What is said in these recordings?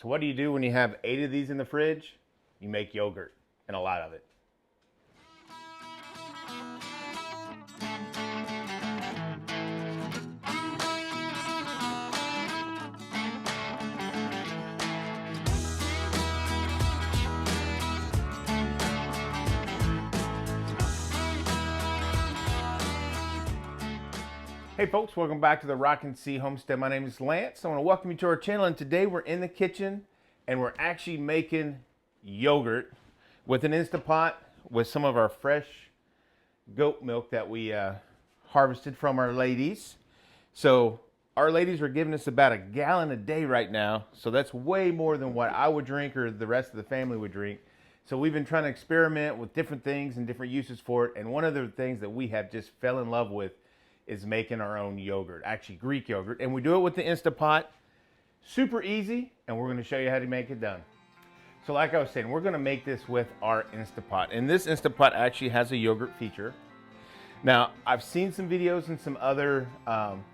So what do you do when you have 8 of these in the fridge? You make yogurt, and a lot of it. Hey folks, welcome back to the Rockin' Sea Homestead. My name is Lance. I want to welcome you to our channel, and today we're in the kitchen and we're actually making yogurt with an Instapot with some of our fresh goat milk that we harvested from our ladies. So our ladies are giving us about 1 gallon a day right now, so that's way more than what I would drink or the rest of the family would drink. So we've been trying to experiment with different things and different uses for it, and one of the things that we have just fell in love with is making our own yogurt, actually Greek yogurt, and we do it with the Instapot. Super easy, and we're going to show you how to make it done. So like I was saying, we're going to make this with our Instapot, and this Instapot actually has a yogurt feature. Now, I've seen some videos and some other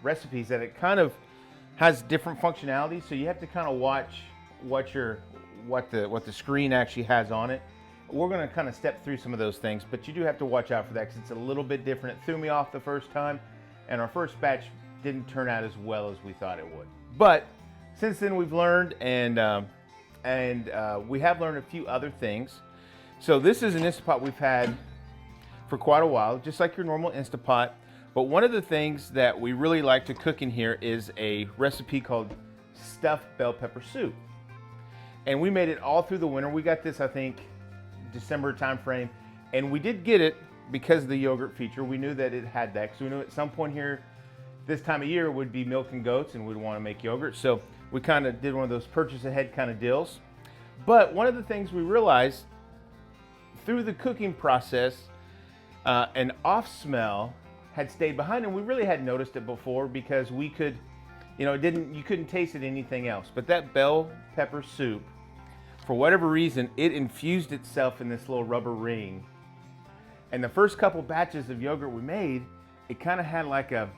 recipes that it kind of has different functionalities, so you have to kind of watch what the screen actually has on it. We're going to kind of step through some of those things, but you do have to watch out for that because it's a little bit different. It threw me off the first time, and our first batch didn't turn out as well as we thought it would. But since then we've learned, and we have learned a few other things. So this is an Instapot we've had for quite a while, just like your normal Instapot. But one of the things that we really like to cook in here is a recipe called stuffed bell pepper soup. And we made it all through the winter. We got this, I think, December time frame, and we did get it because of the yogurt feature. We knew that it had that because we knew at some point here this time of year would be milking goats and we'd want to make yogurt, so we kind of did one of those purchase ahead kind of deals. But one of the things we realized through the cooking process, an off smell had stayed behind, and we really hadn't noticed it before because we could, you couldn't taste it anything else. But that bell pepper soup, for whatever reason, it infused itself in this little rubber ring. And the first couple batches of yogurt we made, it kind of had like a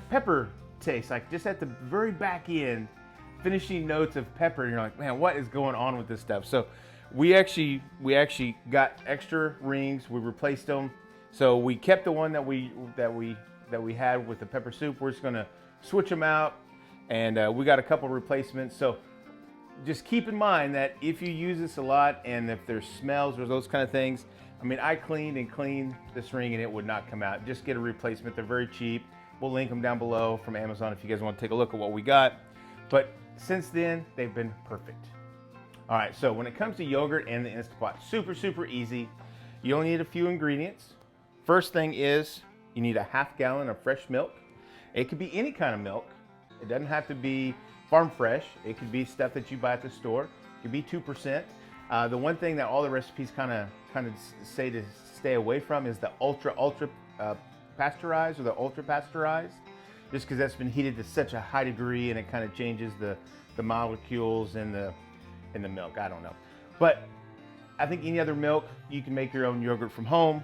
pepper taste, like just at the very back end, finishing notes of pepper. And you're like, man, what is going on with this stuff? So we actually got extra rings. We replaced them. So we kept the one that we had with the pepper soup. We're just gonna switch them out, and we got a couple replacements. So just keep in mind that if you use this a lot and if there's smells or those kind of things, I mean, I cleaned this ring and it would not come out. Just get a replacement. They're very cheap. We'll link them down below from Amazon if you guys want to take a look at what we got. But since then, they've been perfect. All right, so when it comes to yogurt and the Instapot, super, super easy. You only need a few ingredients. First thing is you need a 1/2 gallon of fresh milk. It could be any kind of milk. It doesn't have to be farm fresh. It could be stuff that you buy at the store. It could be 2%. The one thing that all the recipes kind of say to stay away from is the ultra pasteurized or the ultra pasteurized, just because that's been heated to such a high degree and it kind of changes the molecules in the milk. I don't know, but I think any other milk, you can make your own yogurt from home.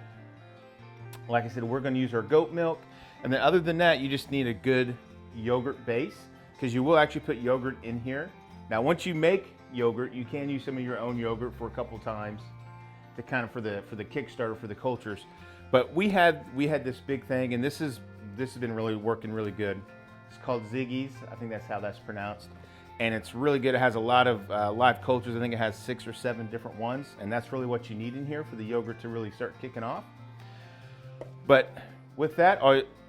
Like I said, we're going to use our goat milk, and then other than that, you just need a good yogurt base, because you will actually put yogurt in here. Now, once you make yogurt, you can use some of your own yogurt for a couple times to kind of for the Kickstarter for the cultures. But we had this big thing, and this has been really working really good. It's called Ziggy's. I think that's how that's pronounced, and it's really good. It has a lot of live cultures. I think it has 6 or 7 different ones, and that's really what you need in here for the yogurt to really start kicking off. But with that,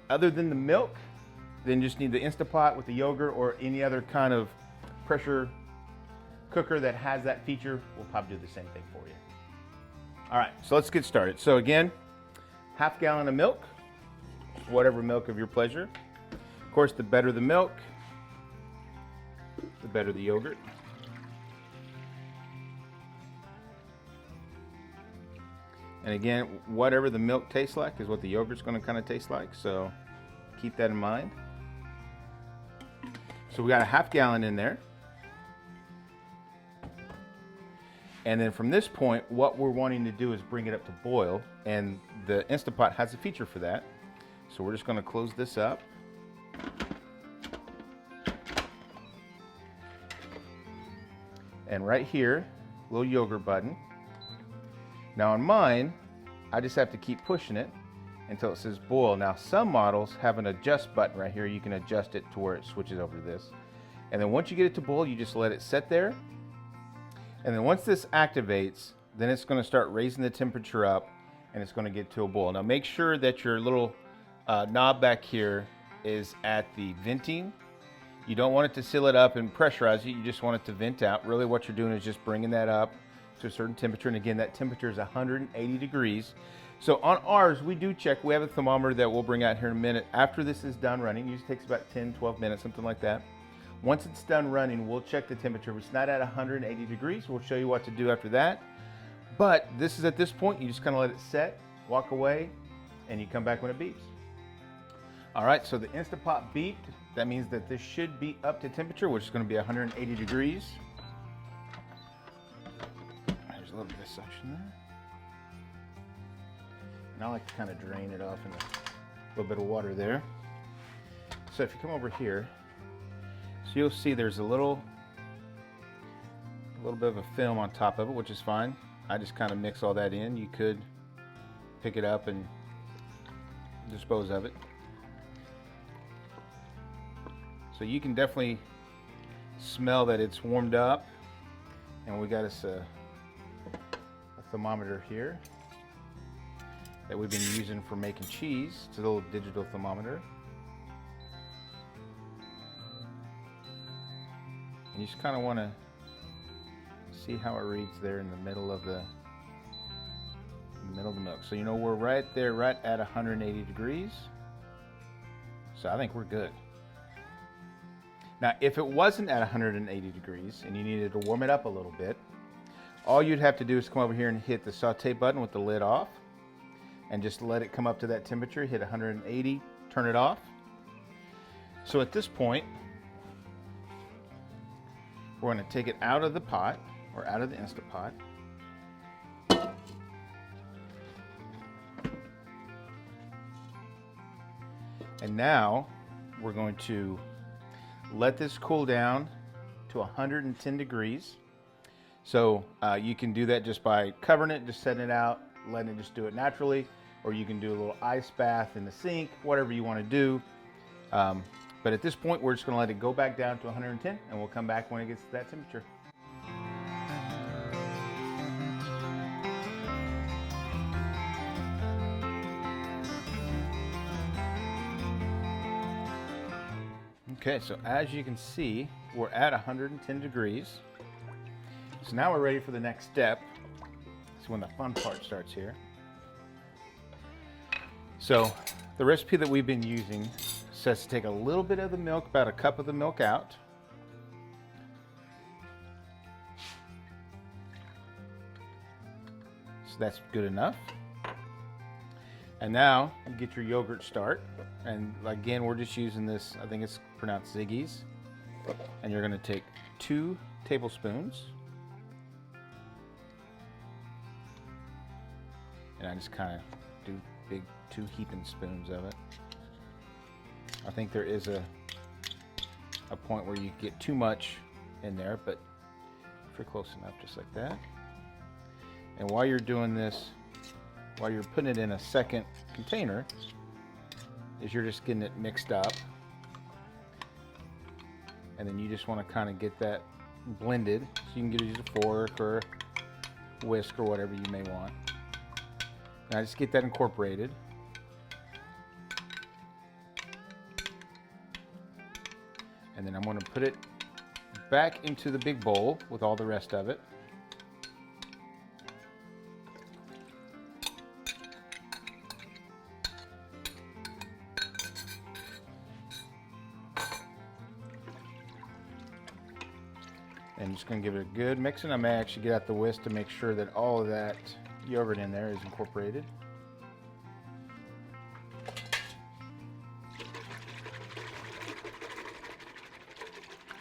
other than the milk, then just need the Instapot with the yogurt, or any other kind of pressure cooker that has that feature will probably do the same thing for you. All right, so let's get started. So again, 1/2 gallon of milk, whatever milk of your pleasure. Of course, the better the milk, the better the yogurt. And again, whatever the milk tastes like is what the yogurt's going to kind of taste like, so keep that in mind. So we got a 1/2 gallon in there. And then from this point, what we're wanting to do is bring it up to boil, and the Instapot has a feature for that. So we're just going to close this up. And right here, little yogurt button. Now on mine, I just have to keep pushing it until it says boil. Now some models have an adjust button right here. You can adjust it to where it switches over to this. And then once you get it to boil, you just let it sit there. And then once this activates, then it's going to start raising the temperature up and it's going to get to a boil. Now make sure that your little knob back here is at the venting. You don't want it to seal it up and pressurize it. You just want it to vent out. Really what you're doing is just bringing that up to a certain temperature. And again, that temperature is 180 degrees. So on ours, we do check. We have a thermometer that we'll bring out here in a minute. After this is done running, it usually takes about 10, 12 minutes, something like that. Once it's done running, we'll check the temperature. If it's not at 180 degrees, we'll show you what to do after that. But this is at this point, you just kind of let it set, walk away, and you come back when it beeps. All right, so the Instant Pot beeped. That means that this should be up to temperature, which is going to be 180 degrees. There's a little bit of suction there. And I like to kind of drain it off in a little bit of water there. So if you come over here, so you'll see there's a little bit of a film on top of it, which is fine. I just kind of mix all that in. You could pick it up and dispose of it. So you can definitely smell that it's warmed up. And we got us a thermometer here that we've been using for making cheese. It's a little digital thermometer. And you just kind of want to see how it reads there in the middle of the milk. So you know we're right there, right at 180 degrees. So I think we're good. Now, if it wasn't at 180 degrees and you needed to warm it up a little bit, all you'd have to do is come over here and hit the saute button with the lid off and just let it come up to that temperature, hit 180, turn it off. So at this point, we're going to take it out of the pot or out of the Instant Pot. And now we're going to let this cool down to 110 degrees. So you can do that just by covering it, just setting it out, letting it just do it naturally, or you can do a little ice bath in the sink, whatever you want to do. But at this point, we're just going to let it go back down to 110, and we'll come back when it gets to that temperature. Okay, so as you can see, we're at 110 degrees. So now we're ready for the next step. It's when the fun part starts here. So the recipe that we've been using says to take a little bit of the milk, about a cup of the milk out. So that's good enough. And now you get your yogurt start. And again, we're just using this, I think it's pronounced Ziggy's. And you're going to take 2 tablespoons. And I just kind of do big 2 heaping spoons of it. I think there is a point where you get too much in there, but if you're close enough, just like that. And while you're doing this, while you're putting it in a second container, is you're just getting it mixed up. And then you just want to kind of get that blended. So you can use a fork or a whisk or whatever you may want. And I just get that incorporated. And then I'm going to put it back into the big bowl with all the rest of it. And just going to give it a good mix, and I may actually get out the whisk to make sure that all of that yogurt in there is incorporated.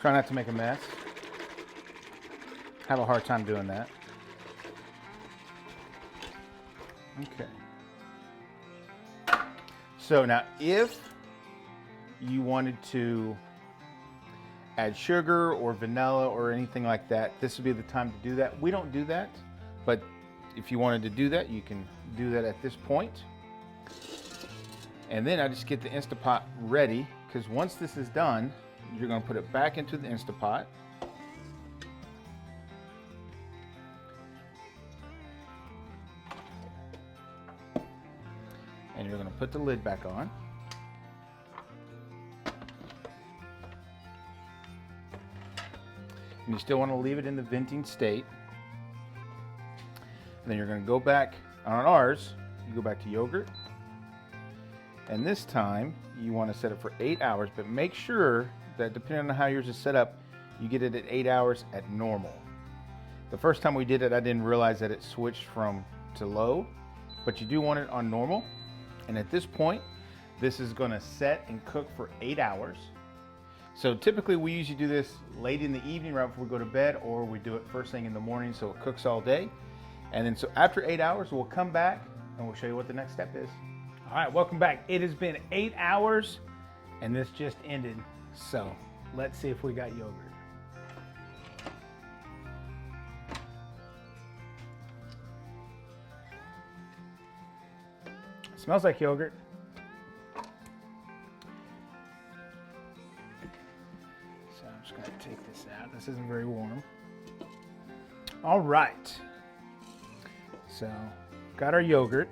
Try not to make a mess. Have a hard time doing that. Okay. So now if you wanted to add sugar or vanilla or anything like that, this would be the time to do that. We don't do that, but if you wanted to do that, you can do that at this point. And then I just get the Instapot ready, because once this is done, you're going to put it back into the Instapot. And you're going to put the lid back on. And you still want to leave it in the venting state. And then you're going to go back on ours, you go back to yogurt. And this time you want to set it for 8 hours, but make sure that depending on how yours is set up, you get it at 8 hours at normal. The first time we did it, I didn't realize that it switched to low, but you do want it on normal. And at this point, this is going to set and cook for 8 hours. So typically we usually do this late in the evening right before we go to bed, or we do it first thing in the morning so it cooks all day. And then so after 8 hours, we'll come back and we'll show you what the next step is. All right, welcome back. It has been 8 hours and this just ended. So let's see if we got yogurt. It smells like yogurt. So I'm just gonna take this out. This isn't very warm. All right. So got our yogurt.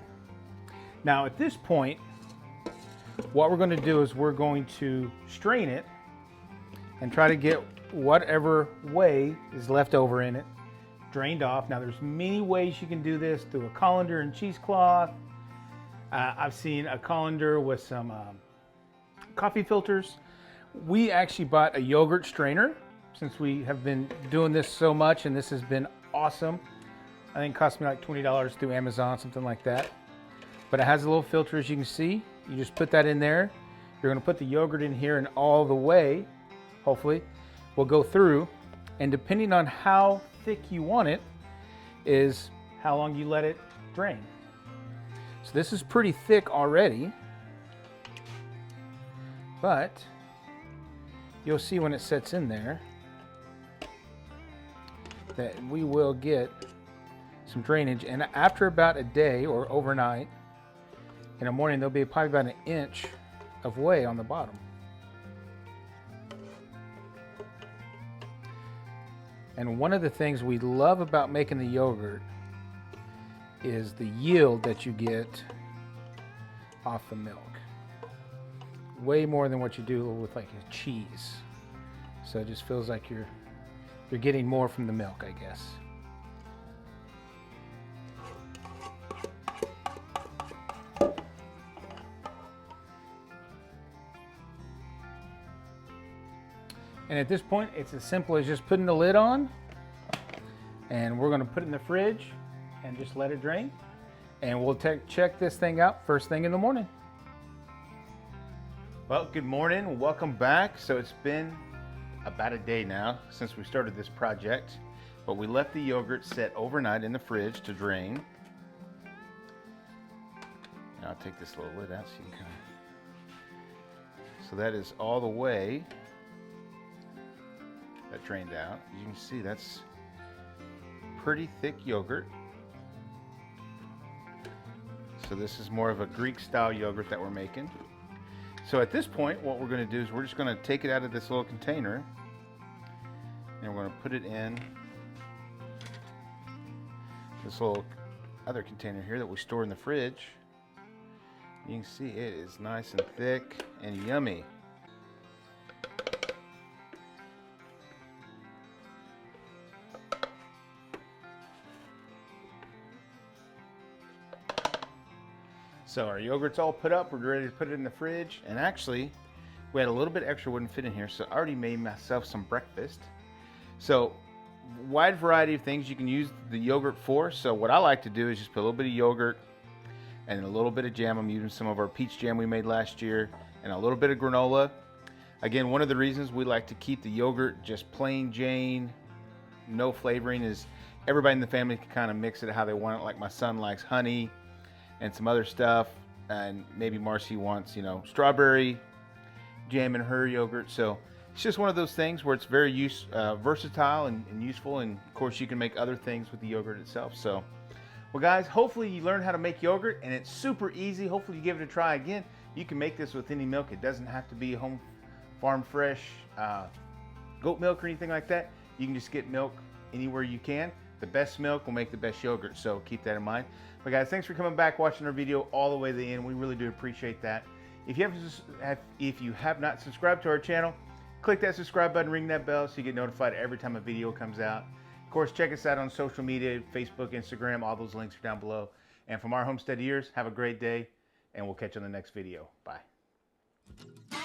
Now at this point, what we're going to do is we're going to strain it and try to get whatever whey is left over in it drained off. Now there's many ways you can do this, through a colander and cheesecloth. I've seen a colander with some coffee filters. We actually bought a yogurt strainer since we have been doing this so much, and this has been awesome. I think it cost me like $20 through Amazon, something like that. But it has a little filter, as you can see. You just put that in there. You're going to put the yogurt in here, and all the way, hopefully, will go through. And depending on how thick you want it, is how long you let it drain. So this is pretty thick already, but you'll see when it sets in there that we will get some drainage. And after about a day or overnight, in the morning, there'll be probably about an inch of whey on the bottom. And one of the things we love about making the yogurt is the yield that you get off the milk. Way more than what you do with like a cheese. So it just feels like you're getting more from the milk, I guess. And at this point, it's as simple as just putting the lid on, and we're going to put it in the fridge and just let it drain. And we'll check this thing out first thing in the morning. Well, good morning. Welcome back. So it's been about a day now since we started this project, but we left the yogurt set overnight in the fridge to drain. And I'll take this little lid out so you can kind of... So that is all the way that drained out. As you can see, that's pretty thick yogurt. So this is more of a Greek style yogurt that we're making. So at this point, what we're going to do is we're just going to take it out of this little container, and we're going to put it in this little other container here that we store in the fridge. You can see it is nice and thick and yummy. So our yogurt's all put up, we're ready to put it in the fridge. And actually, we had a little bit extra wouldn't fit in here, so I already made myself some breakfast. So, wide variety of things you can use the yogurt for. So what I like to do is just put a little bit of yogurt and a little bit of jam. I'm using some of our peach jam we made last year, and a little bit of granola. Again, one of the reasons we like to keep the yogurt just plain Jane, no flavoring, is everybody in the family can kind of mix it how they want it. Like my son likes honey and some other stuff, and maybe Marcy wants, strawberry jam in her yogurt. So it's just one of those things where it's very versatile and useful, and of course you can make other things with the yogurt itself. So, well guys, hopefully you learned how to make yogurt, and it's super easy. Hopefully you give it a try. Again, you can make this with any milk. It doesn't have to be home farm fresh goat milk or anything like that. You can just get milk anywhere you can. The best milk will make the best yogurt, so keep that in mind. But guys, thanks for coming back, watching our video all the way to the end. We really do appreciate that. If you have not subscribed to our channel, click that subscribe button, ring that bell so you get notified every time a video comes out. Of course, check us out on social media, Facebook, Instagram, all those links are down below. And from our Homestead ears, have a great day, and we'll catch you on the next video. Bye.